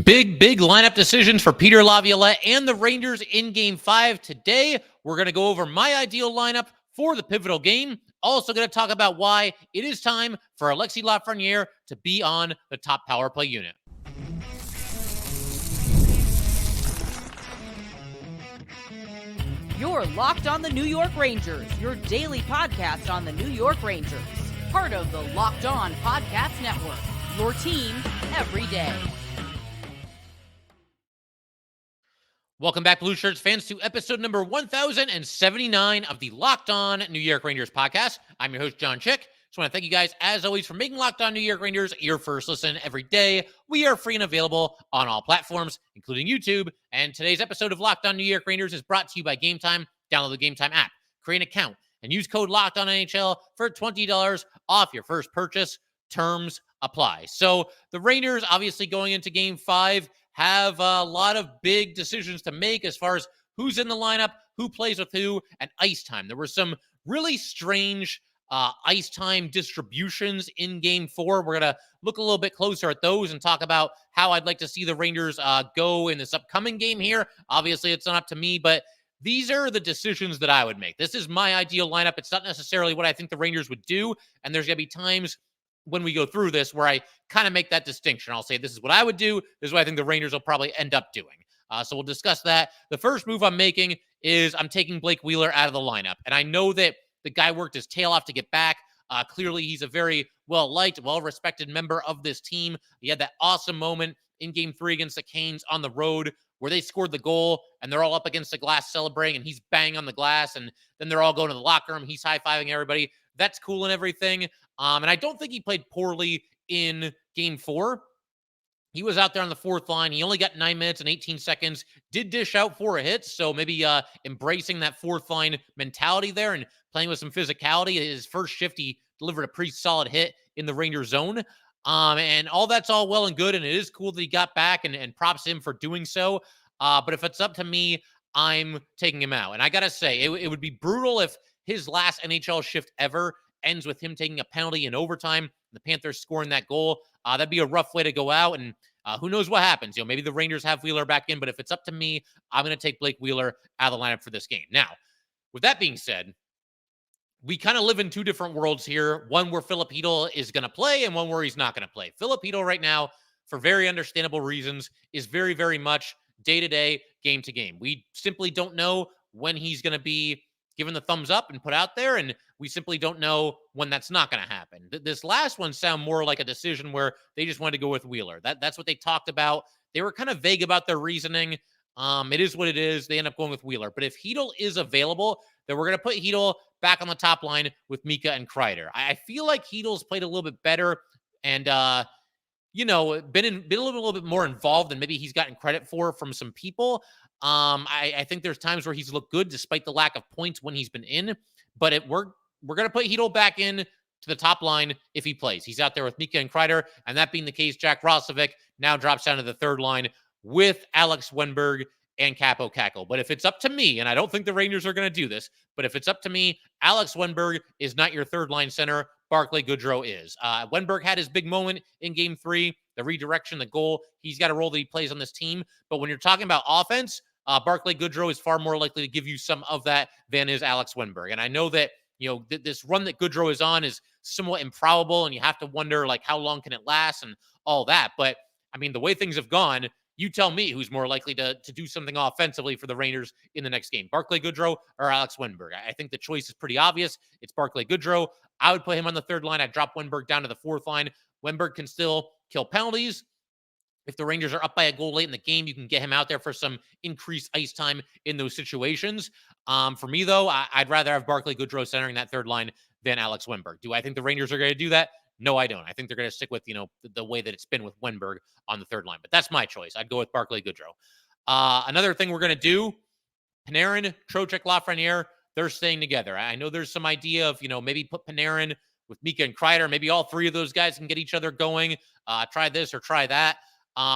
Big lineup decisions for Peter Laviolette and the Rangers in Game 5. Today, we're going to go over my ideal lineup for the pivotal game. Also going to talk about why it is time for Alexis Lafreniere to be on the top power play unit. You're Locked on the New York Rangers, your daily podcast on the New York Rangers. Part of the Locked On Podcast Network, your team every day. Welcome back, Blue Shirts fans, to episode number 1079 of the Locked On New York Rangers podcast. I'm your host, John Chick. Just want to thank you guys, as always, for making Locked On New York Rangers your first listen every day. We are free and available on all platforms, including YouTube. And today's episode of Locked On New York Rangers is brought to you by Gametime. Download the Gametime app, create an account, and use code LOCKEDONNHL for $20 off your first purchase. Terms apply. So the Rangers, obviously going into Game 5, have a lot of big decisions to make as far as who's in the lineup, who plays with who, and ice time. There were some really strange ice time distributions in Game 4. We're going to look a little bit closer at those and talk about how I'd like to see the Rangers go in this upcoming game here. Obviously, it's not up to me, but these are the decisions that I would make. This is my ideal lineup. It's not necessarily what I think the Rangers would do, and there's going to be times when we go through this where I kind of make that distinction. I'll say, this is what I would do. This is what I think the Rangers will probably end up doing. So we'll discuss that. The first move I'm making is I'm taking Blake Wheeler out of the lineup. And I know that the guy worked his tail off to get back. Clearly, he's a very well-liked, well-respected member of this team. He had that awesome moment in Game 3 against the Canes on the road where they scored the goal and they're all up against the glass celebrating and he's banging on the glass and then they're all going to the locker room. He's high-fiving everybody. That's cool and everything. And I don't think he played poorly in Game 4. He was out there on the fourth line. He only got 9 minutes and 18 seconds, did dish out 4 hits. So maybe embracing that fourth line mentality there and playing with some physicality. His first shift, he delivered a pretty solid hit in the Ranger zone. And all that's all well and good. And it is cool that he got back and props him for doing so. But if it's up to me, I'm taking him out. And I got to say, it would be brutal if his last NHL shift ever ends with him taking a penalty in overtime, the Panthers scoring that goal. That'd be a rough way to go out, and who knows what happens. Maybe the Rangers have Wheeler back in, but if it's up to me, I'm going to take Blake Wheeler out of the lineup for this game. Now, with that being said, we kind of live in two different worlds here, one where Filip Chytil is going to play and one where he's not going to play. Filip Chytil right now, for very understandable reasons, is very, very much day-to-day, game-to-game. We simply don't know when he's going to be given the thumbs up and put out there, and we simply don't know when that's not going to happen. This last one sound more like a decision where they just wanted to go with Wheeler. That's what they talked about. They were kind of vague about their reasoning. It is what it is. They end up going with Wheeler. But if Chytil is available, then we're going to put Chytil back on the top line with Mika and Kreider. I feel like Chytil's played a little bit better and, been a little bit more involved than maybe he's gotten credit for from some people. I think there's times where he's looked good despite the lack of points when he's been in, but we're going to put Chytil back in to the top line if he plays. He's out there with Mika and Kreider, and that being the case, Jack Roslovic now drops down to the third line with Alex Wennberg and Capo Cackle. But if it's up to me, and I don't think the Rangers are going to do this, but if it's up to me, Alex Wennberg is not your third line center. Barclay Goodrow is. Wennberg had his big moment in Game 3, the redirection, the goal. He's got a role that he plays on this team. But when you're talking about offense, Barclay Goodrow is far more likely to give you some of that than is Alex Wennberg. And I know that, this run that Goodrow is on is somewhat improbable, and you have to wonder, how long can it last and all that. But, the way things have gone, you tell me who's more likely to do something offensively for the Rangers in the next game, Barclay Goodrow or Alex Wennberg. I think the choice is pretty obvious. It's Barclay Goodrow. I would put him on the third line. I'd drop Wennberg down to the fourth line. Wennberg can still kill penalties. If the Rangers are up by a goal late in the game, you can get him out there for some increased ice time in those situations. For me, though, I'd rather have Barclay Goodrow centering that third line than Alex Wennberg. Do I think the Rangers are going to do that? No, I don't. I think they're going to stick with, the way that it's been with Wennberg on the third line. But that's my choice. I'd go with Barclay Goodrow. Another thing we're going to do, Panarin, Trocheck, Lafreniere, they're staying together. I know there's some idea of, maybe put Panarin with Mika and Kreider. Maybe all three of those guys can get each other going. Try this or try that.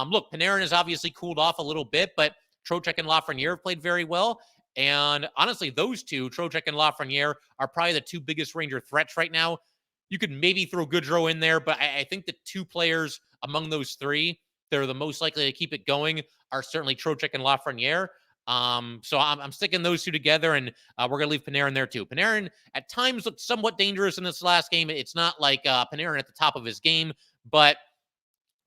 Look, Panarin has obviously cooled off a little bit, but Trocheck and Lafreniere have played very well. And honestly, those two, Trocheck and Lafreniere, are probably the two biggest Ranger threats right now. You could maybe throw Goodrow in there, but I think the two players among those three they're the most likely to keep it going are certainly Trocheck and Lafreniere. So I'm sticking those two together, and we're going to leave Panarin there too. Panarin at times looked somewhat dangerous in this last game. It's not like Panarin at the top of his game, but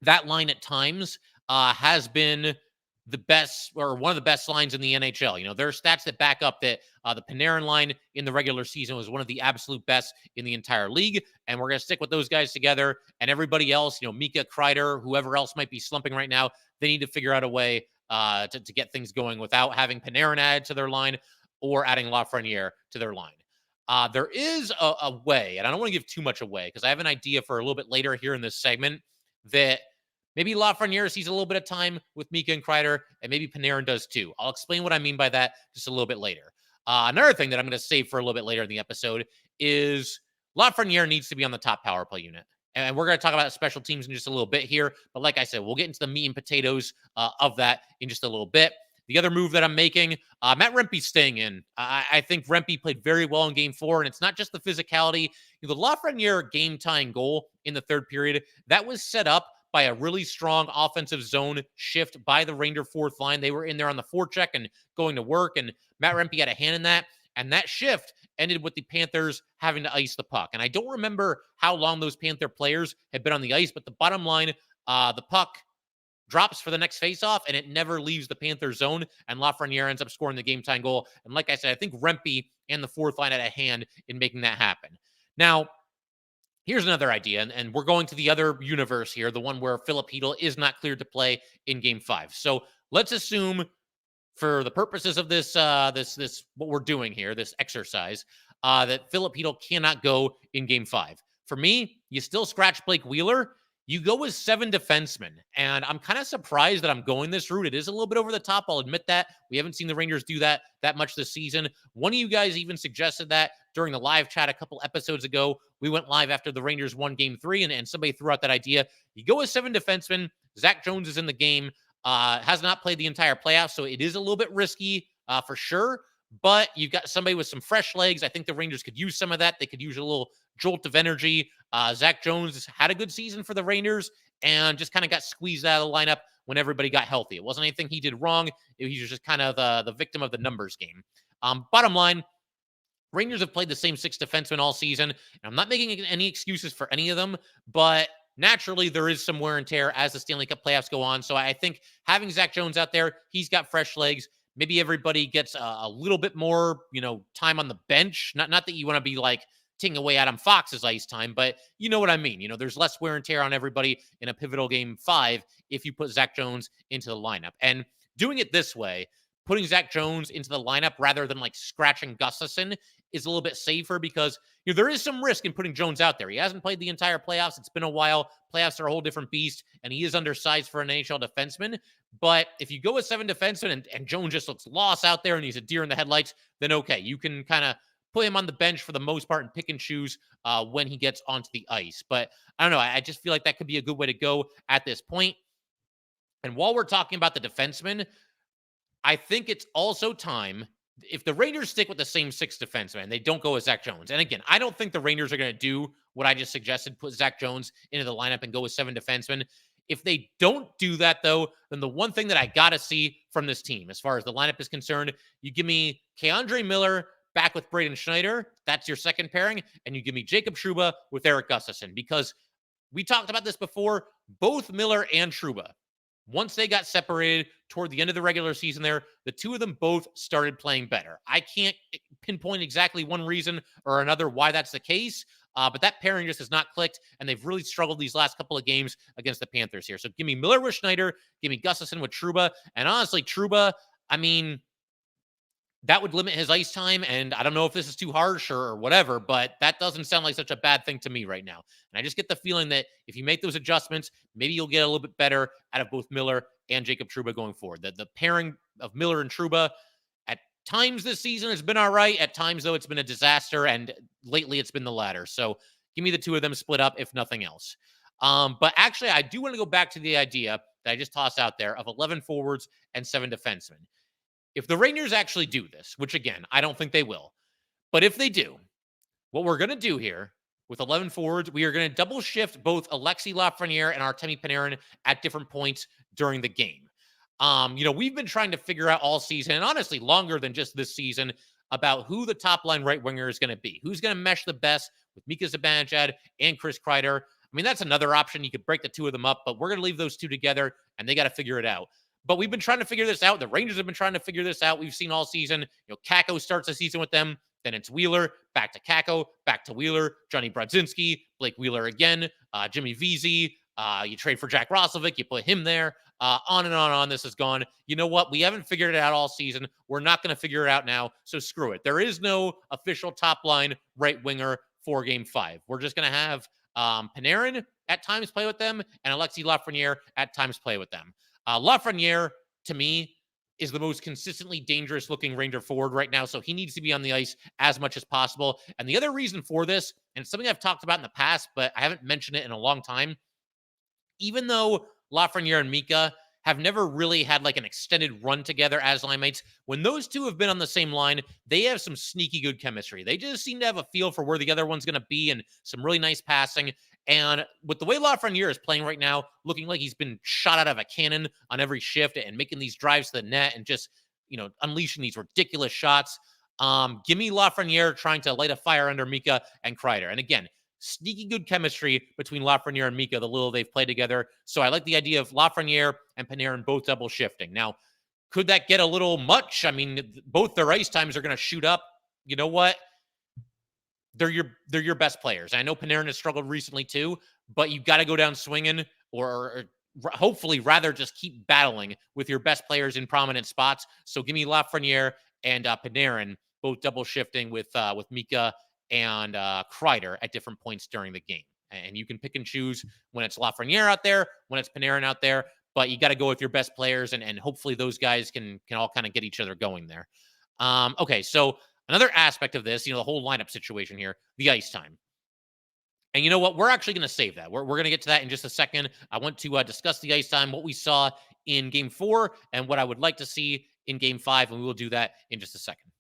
that line at times has been the best or one of the best lines in the NHL. You know, there are stats that back up that the Panarin line in the regular season was one of the absolute best in the entire league. And we're going to stick with those guys together, and everybody else, you know, Mika, Kreider, whoever else might be slumping right now, they need to figure out a way to get things going without having Panarin add to their line or adding Lafreniere to their line. There is a way, and I don't want to give too much away because I have an idea for a little bit later here in this segment that maybe Lafreniere sees a little bit of time with Mika and Kreider, and maybe Panarin does too. I'll explain what I mean by that just a little bit later. Another thing that I'm going to save for a little bit later in the episode is Lafreniere needs to be on the top power play unit. And we're going to talk about special teams in just a little bit here. But like I said, we'll get into the meat and potatoes of that in just a little bit. The other move that I'm making, Matt Rempe's staying in. I think Rempe played very well in Game 4, and it's not just the physicality. You know, the Lafreniere game-tying goal in the third period, that was set up by a really strong offensive zone shift by the Ranger fourth line. They were in there on the forecheck and going to work, and Matt Rempe had a hand in that. And that shift ended with the Panthers having to ice the puck. And I don't remember how long those Panther players had been on the ice, but the bottom line, the puck drops for the next faceoff, and it never leaves the Panther zone, and Lafreniere ends up scoring the game-tying goal. And like I said, I think Rempe and the fourth line had a hand in making that happen. Now, here's another idea, and we're going to the other universe here, the one where Filip Chytil is not cleared to play in Game 5. So let's assume, for the purposes of this, this what we're doing here, this exercise, that Filip Chytil cannot go in Game 5. For me, you still scratch Blake Wheeler. You go with 7 defensemen, and I'm kind of surprised that I'm going this route. It is a little bit over the top. I'll admit that. We haven't seen the Rangers do that much this season. One of you guys even suggested that during the live chat a couple episodes ago. We went live after the Rangers won Game 3, and somebody threw out that idea. You go with 7 defensemen. Zach Jones is in the game. Has not played the entire playoffs, so it is a little bit risky for sure. But you've got somebody with some fresh legs. I think the Rangers could use some of that. They could use a little jolt of energy. Zach Jones had a good season for the Rangers and just kind of got squeezed out of the lineup when everybody got healthy. It wasn't anything he did wrong. He was just kind of the victim of the numbers game. Bottom line, Rangers have played the same 6 defensemen all season. And I'm not making any excuses for any of them, but naturally there is some wear and tear as the Stanley Cup playoffs go on. So I think having Zach Jones out there, he's got fresh legs. Maybe everybody gets a little bit more, time on the bench. Not that you want to be like taking away Adam Fox's ice time, but you know what I mean. There's less wear and tear on everybody in a pivotal Game 5 if you put Zach Jones into the lineup. And doing it this way, putting Zach Jones into the lineup rather than like scratching Gustafsson is a little bit safer because there is some risk in putting Jones out there. He hasn't played the entire playoffs. It's been a while. Playoffs are a whole different beast, and he is undersized for an NHL defenseman. But if you go with 7 defensemen and Jones just looks lost out there and he's a deer in the headlights, then okay, you can kind of put him on the bench for the most part and pick and choose when he gets onto the ice. But I don't know. I just feel like that could be a good way to go at this point. And while we're talking about the defensemen, I think it's also time, if the Rangers stick with the same 6 defensemen, they don't go with Zach Jones. And again, I don't think the Rangers are going to do what I just suggested, put Zach Jones into the lineup and go with 7 defensemen. If they don't do that, though, then the one thing that I got to see from this team, as far as the lineup is concerned, you give me K'Andre Miller back with Braden Schneider. That's your second pairing. And you give me Jacob Trouba with Erik Gustafsson. Because we talked about this before, both Miller and Trouba, once they got separated toward the end of the regular season there, the two of them both started playing better. I can't pinpoint exactly one reason or another why that's the case, but that pairing just has not clicked, and they've really struggled these last couple of games against the Panthers here. So give me Miller with Schneider, give me Gustafsson with Trouba, and honestly, Trouba, I mean, that would limit his ice time, and I don't know if this is too harsh or whatever, but that doesn't sound like such a bad thing to me right now. And I just get the feeling that if you make those adjustments, maybe you'll get a little bit better out of both Miller and Jacob Trouba going forward. The pairing of Miller and Trouba at times this season has been all right. At times, though, it's been a disaster, and lately it's been the latter. So give me the two of them split up, if nothing else. But actually, I do want to go back to the idea that I just tossed out there of 11 forwards and 7 defensemen. If the Rangers actually do this, which again, I don't think they will, but if they do, what we're going to do here with 11 forwards, we are going to double shift both Alexi Lafreniere and Artemi Panarin at different points during the game. We've been trying to figure out all season, and honestly, longer than just this season, about who the top line right winger is going to be. Who's going to mesh the best with Mika Zibanejad and Chris Kreider. I mean, that's another option. You could break the two of them up, but we're going to leave those two together, and they got to figure it out. But we've been trying to figure this out. The Rangers have been trying to figure this out. We've seen all season. Kakko starts the season with them. Then it's Wheeler, back to Kakko, back to Wheeler, Johnny Brodzinski, Blake Wheeler again, Jimmy Vesey. You trade for Jack Roslovic, you put him there. On and on this has gone. You know what? We haven't figured it out all season. We're not going to figure it out now, so screw it. There is no official top line right winger for Game 5. We're just going to have Panarin at times play with them and Alexi Lafreniere at times play with them. Lafreniere, to me, is the most consistently dangerous looking Ranger forward right now, so he needs to be on the ice as much as possible. And the other reason for this, and it's something I've talked about in the past, but I haven't mentioned it in a long time, even though Lafreniere and Mika have never really had like an extended run together as line mates, when those two have been on the same line, they have some sneaky good chemistry. They just seem to have a feel for where the other one's going to be and some really nice passing. And with the way Lafreniere is playing right now, looking like he's been shot out of a cannon on every shift and making these drives to the net and just, unleashing these ridiculous shots. Give me Lafreniere trying to light a fire under Mika and Kreider. And again, sneaky good chemistry between Lafreniere and Mika, the little they've played together. So I like the idea of Lafreniere and Panarin both double shifting. Now, could that get a little much? I mean, both their ice times are going to shoot up. You know what? They're your best players. I know Panarin has struggled recently too, but you've got to go down swinging or hopefully rather just keep battling with your best players in prominent spots. So give me Lafreniere and Panarin both double shifting with Mika and Kreider at different points during the game. And you can pick and choose when it's Lafreniere out there, when it's Panarin out there, but you got to go with your best players, and hopefully those guys can all kind of get each other going there. Okay, so another aspect of this, the whole lineup situation here, the ice time. And you know what? We're actually going to save that. We're going to get to that in just a second. I want to discuss the ice time, what we saw in Game 4, and what I would like to see in Game 5, and we will do that in just a second.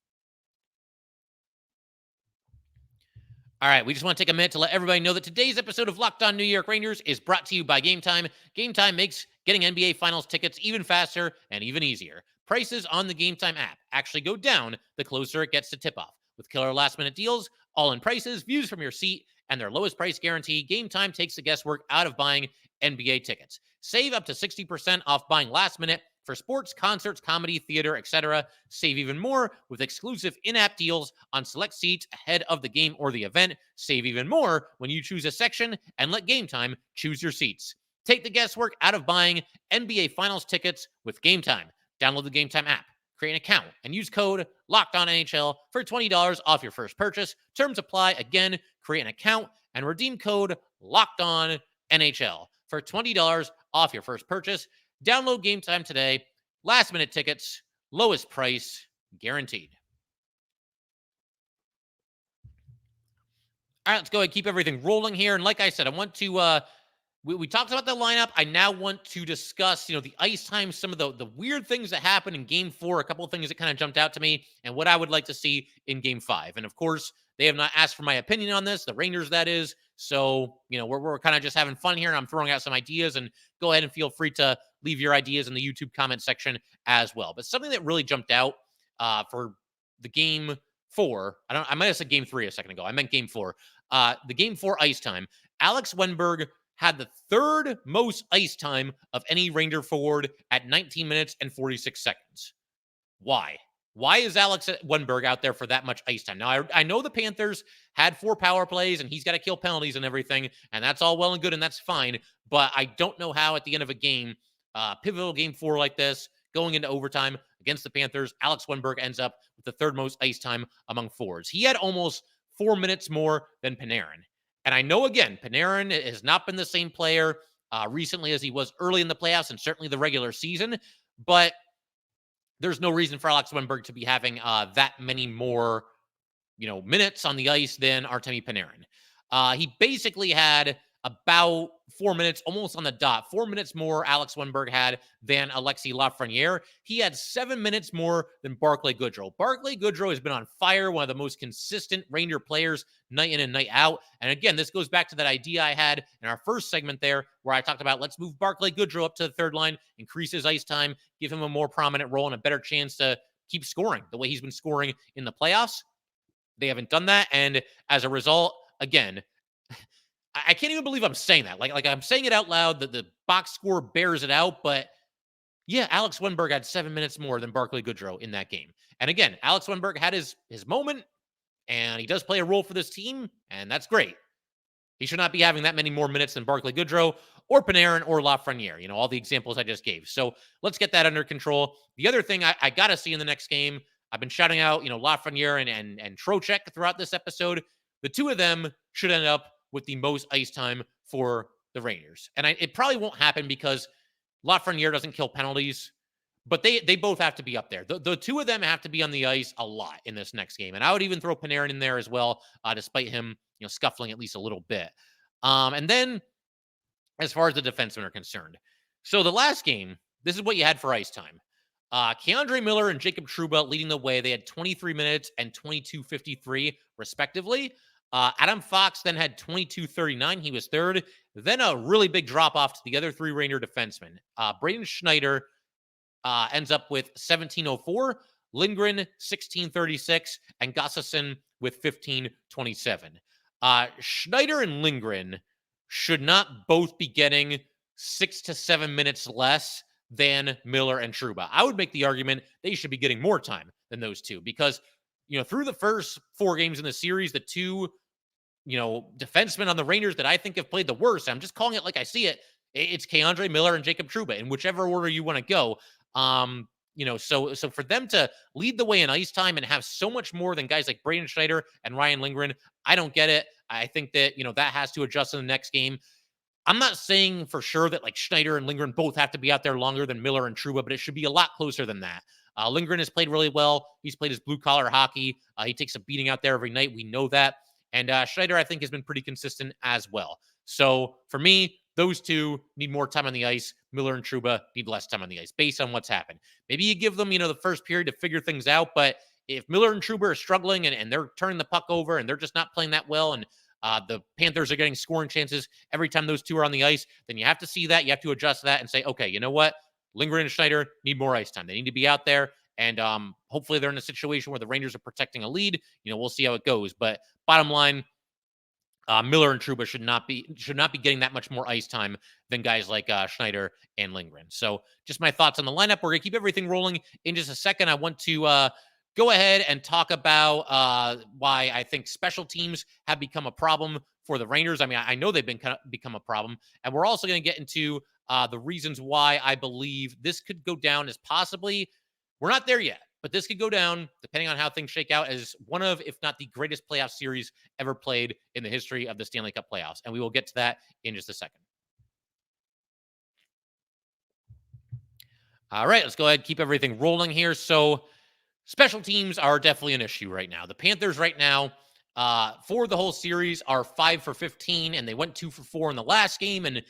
All right, we just want to take a minute to let everybody know that today's episode of Locked On New York Rangers is brought to you by Gametime. Gametime makes getting NBA Finals tickets even faster and even easier. Prices on the Gametime app actually go down the closer it gets to tip-off. With killer last-minute deals, all-in prices, views from your seat, and their lowest price guarantee, Gametime takes the guesswork out of buying NBA tickets. Save up to 60% off buying last minute for sports, concerts, comedy, theater, etc. Save even more with exclusive in-app deals on select seats ahead of the game or the event. Save even more when you choose a section and let Gametime choose your seats. Take the guesswork out of buying NBA Finals tickets with Gametime. Download the Gametime app, create an account, and use code LOCKEDONNHL for $20 off your first purchase. Terms apply. Again, create an account and redeem code LOCKEDONNHL for $20 off your first purchase. Download Gametime today. Last minute tickets, lowest price guaranteed. All right, let's go ahead and keep everything rolling here. And like I said, I want to we talked about the lineup. I now want to discuss, the ice time, some of the weird things that happened in Game 4, a couple of things that kind of jumped out to me, and what I would like to see in Game 5. And of course, they have not asked for my opinion on this, the Rangers, that is. So, we're kind of just having fun here, and I'm throwing out some ideas, and go ahead and feel free to leave your ideas in the YouTube comment section as well. But something that really jumped out for the Game 4, I might have said Game 3 a second ago. I meant Game 4. The Game 4 ice time, Alex Wennberg had the third most ice time of any Ranger forward at 19 minutes and 46 seconds. Why? Why is Alex Wennberg out there for that much ice time? Now, I know the Panthers had 4 power plays, and he's got to kill penalties and everything, and that's all well and good, and that's fine. But I don't know how at the end of a game, pivotal Game 4 like this, going into overtime against the Panthers, Alex Wennberg ends up with the third most ice time among forwards. He had almost 4 minutes more than Panarin. And I know, again, Panarin has not been the same player recently as he was early in the playoffs and certainly the regular season, but there's no reason for Alex Wennberg to be having that many more, minutes on the ice than Artemi Panarin. He basically had about 4 minutes, almost on the dot. 4 minutes more Alex Wenberg had than Alexis Lafreniere. He had 7 minutes more than Barclay Goodrow. Barclay Goodrow has been on fire, one of the most consistent Ranger players night in and night out. And again, this goes back to that idea I had in our first segment there, where I talked about let's move Barclay Goodrow up to the third line, increase his ice time, give him a more prominent role and a better chance to keep scoring the way he's been scoring in the playoffs. They haven't done that. And as a result, again, I can't even believe I'm saying that. Like I'm saying it out loud, that the box score bears it out. But yeah, Alex Wenberg had 7 minutes more than Barclay Goodrow in that game. And again, Alex Wenberg had his moment, and he does play a role for this team, and that's great. He should not be having that many more minutes than Barclay Goodrow or Panarin or Lafreniere, all the examples I just gave. So let's get that under control. The other thing I got to see in the next game, I've been shouting out, Lafreniere and Trocheck throughout this episode. The two of them should end up with the most ice time for the Rangers. And it probably won't happen because Lafreniere doesn't kill penalties, but they both have to be up there. The two of them have to be on the ice a lot in this next game. And I would even throw Panarin in there as well, despite him, scuffling at least a little bit. And then as far as the defensemen are concerned, so the last game, this is what you had for ice time. K'Andre Miller and Jacob Trouba leading the way. They had 23 minutes and 22:53 respectively. Adam Fox then had 22:39. He was third. Then a really big drop off to the other three Ranger defensemen. Braden Schneider ends up with 17:04, Lindgren 16:36, and Gustafsson with 15:27. Schneider and Lindgren should not both be getting 6 to 7 minutes less than Miller and Trouba. I would make the argument they should be getting more time than those two because, through the first 4 games in the series, the two, defensemen on the Rangers that I think have played the worst, I'm just calling it like I see it, it's K'Andre Miller and Jacob Trouba in whichever order you want to go. So for them to lead the way in ice time and have so much more than guys like Braden Schneider and Ryan Lindgren, I don't get it. I think that, that has to adjust in the next game. I'm not saying for sure that like Schneider and Lindgren both have to be out there longer than Miller and Trouba, but it should be a lot closer than that. Lindgren has played really well. He's played his blue-collar hockey. He takes a beating out there every night. We know that. And Schneider, I think, has been pretty consistent as well. So for me, those two need more time on the ice. Miller and Trouba need less time on the ice based on what's happened. Maybe you give them, the first period to figure things out. But if Miller and Trouba are struggling and they're turning the puck over and they're just not playing that well and the Panthers are getting scoring chances every time those two are on the ice, then you have to see that. You have to adjust that and say, okay, you know what? Lindgren and Schneider need more ice time. They need to be out there. And hopefully they're in a situation where the Rangers are protecting a lead. We'll see how it goes. But bottom line, Miller and Trouba should not be getting that much more ice time than guys like Schneider and Lindgren. So just my thoughts on the lineup. We're going to keep everything rolling in just a second. I want to go ahead and talk about why I think special teams have become a problem for the Rangers. I mean, I know they've become a problem. And we're also going to get into the reasons why I believe this could go down as possibly, we're not there yet, but this could go down, depending on how things shake out, as one of, if not the greatest playoff series ever played in the history of the Stanley Cup playoffs. And we will get to that in just a second. All right, let's go ahead and keep everything rolling here. So special teams are definitely an issue right now. The Panthers right now, for the whole series, are 5 for 15, and they went 2 for 4 in the last game. And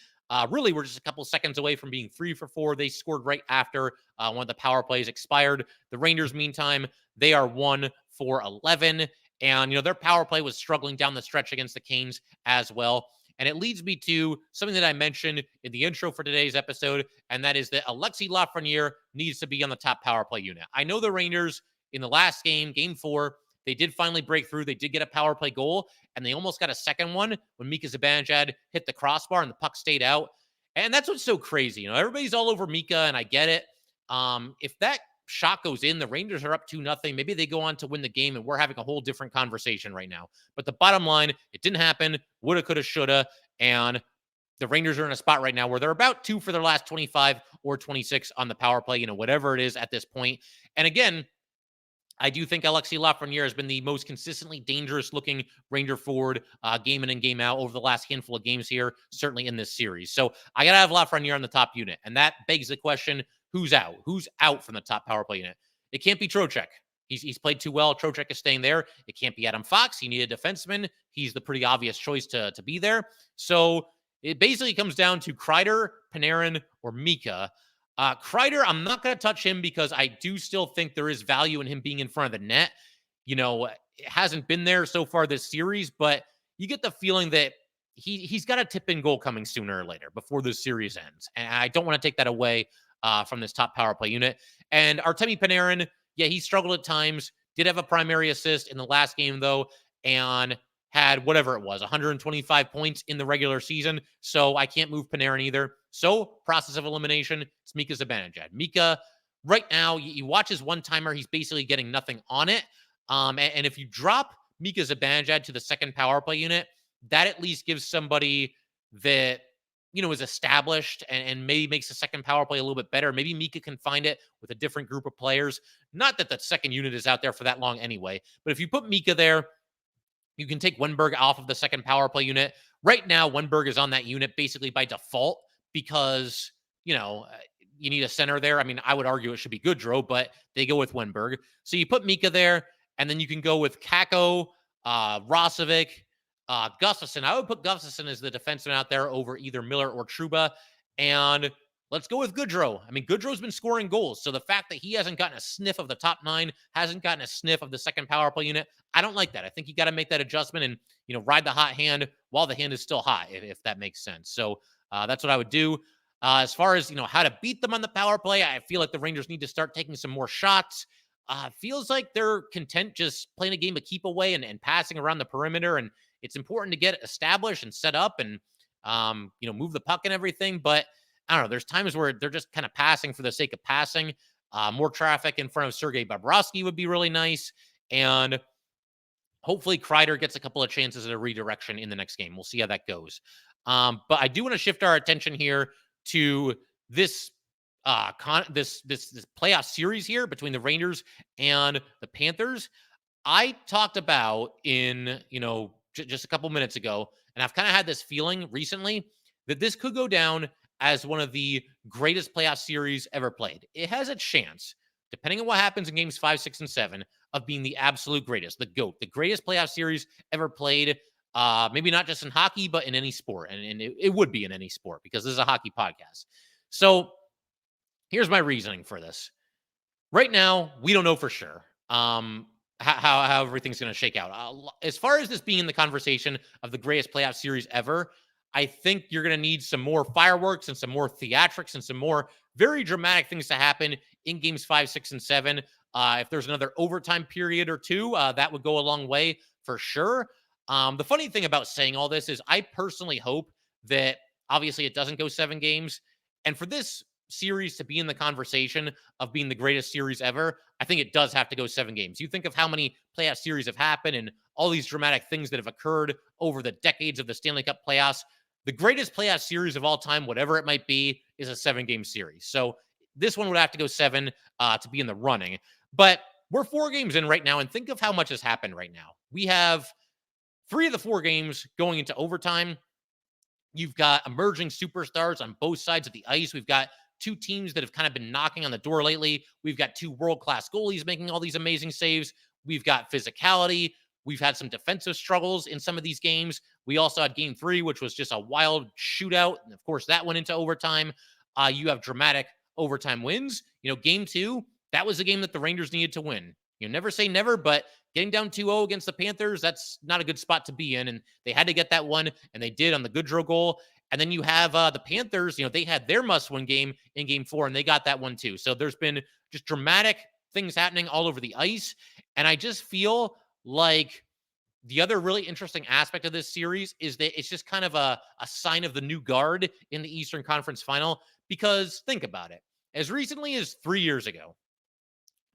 really, we're just a couple seconds away from being 3 for 4. They scored right after one of the power plays expired. The Rangers, meantime, they are 1 for 11. And, their power play was struggling down the stretch against the Canes as well. And it leads me to something that I mentioned in the intro for today's episode, and that is that Alexis Lafreniere needs to be on the top power play unit. I know the Rangers in the last game, game 4, they did finally break through. They did get a power play goal, and they almost got a second one when Mika Zibanejad hit the crossbar and the puck stayed out. And that's what's so crazy. Everybody's all over Mika, and I get it. If that shot goes in, the Rangers are up 2-0. Maybe they go on to win the game, and we're having a whole different conversation right now. But the bottom line, it didn't happen. Woulda, coulda, shoulda. And the Rangers are in a spot right now where they're about 2 for their last 25 or 26 on the power play, whatever it is at this point. And again, I do think Alexis Lafreniere has been the most consistently dangerous-looking Ranger forward game in and game out over the last handful of games here, certainly in this series. So I got to have Lafreniere on the top unit. And that begs the question, who's out? Who's out from the top power play unit? It can't be Trocheck. He's played too well. Trocheck is staying there. It can't be Adam Fox. He needed a defenseman. He's the pretty obvious choice to be there. So It basically comes down to Kreider, Panarin, or Mika. Kreider, I'm not going to touch him because I do still think there is value in him being in front of the net. It hasn't been there so far this series, but you get the feeling that he's got a tip-in goal coming sooner or later before this series ends. And I don't want to take that away from this top power play unit. And Artemi Panarin, yeah, he struggled at times, did have a primary assist in the last game, though, and had whatever it was, 125 points in the regular season. So I can't move Panarin either. So process of elimination, it's Mika Zibanejad. Mika, right now, you watch his one-timer, he's basically getting nothing on it. And if you drop Mika Zibanejad to the second power play unit, that at least gives somebody that, is established and maybe makes the second power play a little bit better. Maybe Mika can find it with a different group of players. Not that the second unit is out there for that long anyway, but if you put Mika there, you can take Wenberg off of the second power play unit. Right now, Wenberg is on that unit basically by default because, you need a center there. I mean, I would argue it should be Goodrow, but they go with Wenberg. So you put Mika there, and then you can go with Kakko, Rosovic, Gustafsson. I would put Gustafsson as the defenseman out there over either Miller or Trouba. And let's go with Goodrow. I mean, Goodrow's been scoring goals. So the fact that he hasn't gotten a sniff of the top nine, hasn't gotten a sniff of the second power play unit, I don't like that. I think you got to make that adjustment and, ride the hot hand while the hand is still hot, if that makes sense. So that's what I would do. As far as, how to beat them on the power play, I feel like the Rangers need to start taking some more shots. Feels like they're content just playing a game of keep away and passing around the perimeter. And it's important to get established and set up and, move the puck and everything. But I don't know. There's times where they're just kind of passing for the sake of passing. More traffic in front of Sergei Bobrovsky would be really nice. And hopefully Kreider gets a couple of chances at a redirection in the next game. We'll see how that goes. But I do want to shift our attention here to this this playoff series here between the Rangers and the Panthers. I talked about in, just a couple minutes ago, and I've kind of had this feeling recently that this could go down as one of the greatest playoff series ever played. It has a chance, depending on what happens in games 5, 6, and 7, of being the absolute greatest, the GOAT, the greatest playoff series ever played. Maybe not just in hockey, but in any sport. And it would be in any sport because this is a hockey podcast. So here's my reasoning for this. Right now, we don't know for sure how everything's going to shake out. As far as this being in the conversation of the greatest playoff series ever, I think you're going to need some more fireworks and some more theatrics and some more very dramatic things to happen in games 5, 6, and 7. If there's another overtime period or two, that would go a long way for sure. The funny thing about saying all this is I personally hope that obviously it doesn't go 7 games. And for this series to be in the conversation of being the greatest series ever, I think it does have to go 7 games. You think of how many playoff series have happened and all these dramatic things that have occurred over the decades of the Stanley Cup playoffs. The greatest playoff series of all time, whatever it might be, is a 7-game series. So this one would have to go 7 to be in the running. But we're 4 games in right now, and think of how much has happened right now. We have 3 of the 4 games going into overtime. You've got emerging superstars on both sides of the ice. We've got 2 teams that have kind of been knocking on the door lately. We've got 2 world-class goalies making all these amazing saves. We've got physicality. We've had some defensive struggles in some of these games. We also had game 3, which was just a wild shootout. And of course, that went into overtime. You have dramatic overtime wins. Game 2, that was the game that the Rangers needed to win. Never say never, but getting down 2-0 against the Panthers, that's not a good spot to be in. And they had to get that one, and they did on the Goodrow goal. And then you have the Panthers, they had their must-win game in game 4, and they got that one too. So there's been just dramatic things happening all over the ice. And I just feel like the other really interesting aspect of this series is that it's just kind of a sign of the new guard in the Eastern Conference Final. Because think about it. As recently as 3 years ago,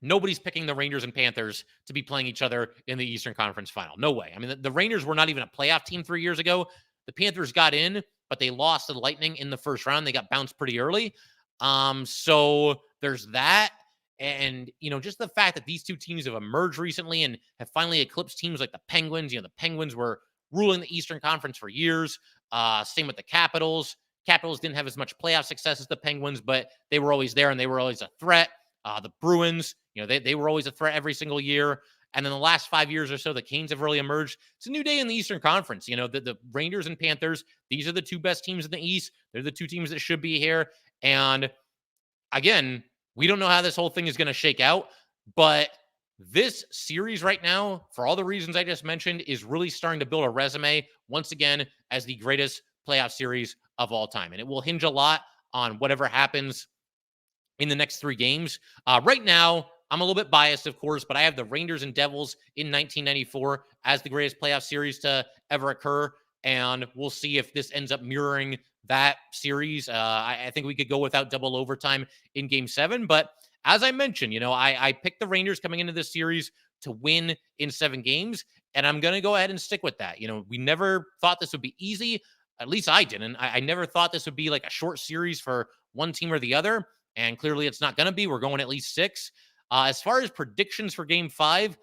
nobody's picking the Rangers and Panthers to be playing each other in the Eastern Conference Final. No way. I mean, the Rangers were not even a playoff team 3 years ago. The Panthers got in, but they lost to the Lightning in the first round. They got bounced pretty early. So there's that. And, just the fact that these 2 teams have emerged recently and have finally eclipsed teams like the Penguins. The Penguins were ruling the Eastern Conference for years. Same with the Capitals. Capitals didn't have as much playoff success as the Penguins, but they were always there and they were always a threat. The Bruins, they were always a threat every single year. And then the last 5 years or so, the Canes have really emerged. It's a new day in the Eastern Conference. The Rangers and Panthers, these are the two best teams in the East. They're the two teams that should be here. And again, we don't know how this whole thing is going to shake out, but this series right now, for all the reasons I just mentioned, is really starting to build a resume once again as the greatest playoff series of all time. And it will hinge a lot on whatever happens in the next 3 games. Right now, I'm a little bit biased, of course, but I have the Rangers and Devils in 1994 as the greatest playoff series to ever occur. And we'll see if this ends up mirroring that series. I think we could go without double overtime in Game 7. But as I mentioned, I picked the Rangers coming into this series to win in 7 games. And I'm going to go ahead and stick with that. We never thought this would be easy. At least I didn't. I never thought this would be like a short series for one team or the other. And clearly it's not going to be. We're going at least 6. As far as predictions for Game 5,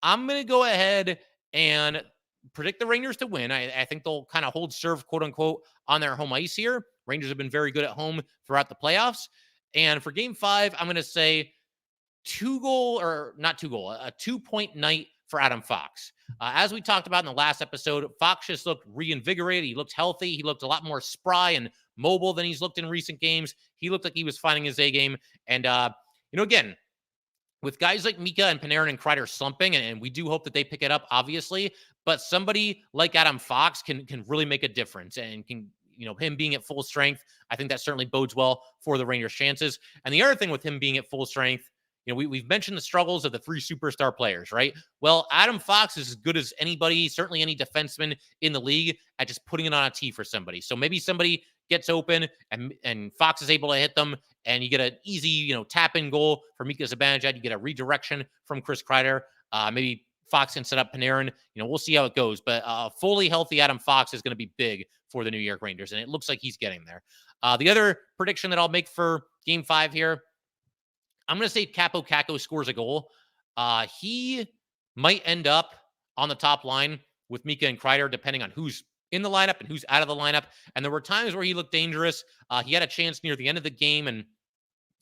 I'm going to go ahead and predict the Rangers to win. I think they'll kind of hold serve, quote unquote, on their home ice here. Rangers have been very good at home throughout the playoffs. And for Game 5, I'm going to say a 2-point night for Adam Fox. As we talked about in the last episode, Fox just looked reinvigorated. He looked healthy. He looked a lot more spry and mobile than he's looked in recent games. He looked like he was finding his A game. And, again, with guys like Mika and Panarin and Kreider slumping, and we do hope that they pick it up, obviously, but somebody like Adam Fox can really make a difference and can, him being at full strength, I think that certainly bodes well for the Rangers' chances. And the other thing with him being at full strength, we've mentioned the struggles of the 3 superstar players, right? Well, Adam Fox is as good as anybody, certainly any defenseman in the league, at just putting it on a tee for somebody. So maybe somebody gets open and Fox is able to hit them, and you get an easy, tap-in goal for Mika Zibanejad. You get a redirection from Chris Kreider. Maybe Fox can set up Panarin. We'll see how it goes. But fully healthy Adam Fox is going to be big for the New York Rangers, and it looks like he's getting there. The other prediction that I'll make for Game 5 here, I'm going to say Kaapo Kakko scores a goal. He might end up on the top line with Mika and Kreider, depending on who's in the lineup and who's out of the lineup. And there were times where he looked dangerous. He had a chance near the end of the game, and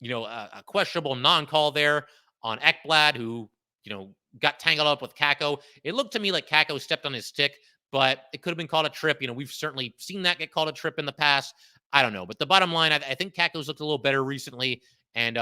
a questionable non-call there on Ekblad, who got tangled up with Kakko. It looked to me like Kakko stepped on his stick, but it could have been called a trip. We've certainly seen that get called a trip in the past. I don't know, but the bottom line, I think Kakko's looked a little better recently. And,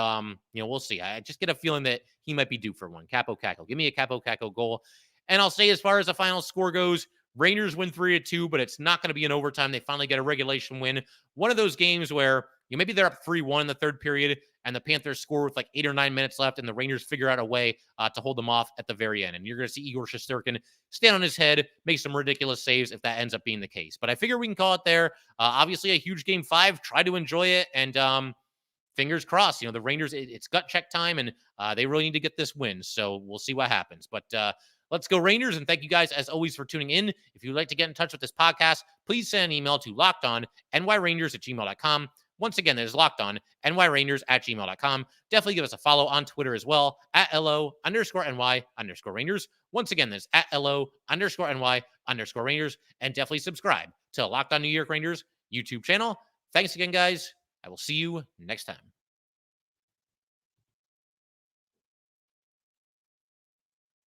we'll see. I just get a feeling that he might be due for one. Kaapo Kakko. Give me a Kaapo Kakko goal. And I'll say, as far as the final score goes, Rangers win 3-2, but it's not going to be an overtime. They finally get a regulation win. One of those games where maybe they're up 3-1 in the third period, and the Panthers score with like 8 or 9 minutes left, and the Rangers figure out a way to hold them off at the very end. And you're going to see Igor Shesterkin stand on his head, make some ridiculous saves if that ends up being the case. But I figure we can call it there. Obviously, a huge Game 5. Try to enjoy it, and fingers crossed. The Rangers, it's gut check time, and they really need to get this win. So we'll see what happens. But let's go Rangers, and thank you guys, as always, for tuning in. If you'd like to get in touch with this podcast, please send an email to lockedonnyrangers@gmail.com. Once again, that is lockedonnyrangers@gmail.com. Definitely give us a follow on Twitter as well, @LO_NY_Rangers. Once again, that's @LO_NY_Rangers. And definitely subscribe to Locked On New York Rangers YouTube channel. Thanks again, guys. I will see you next time.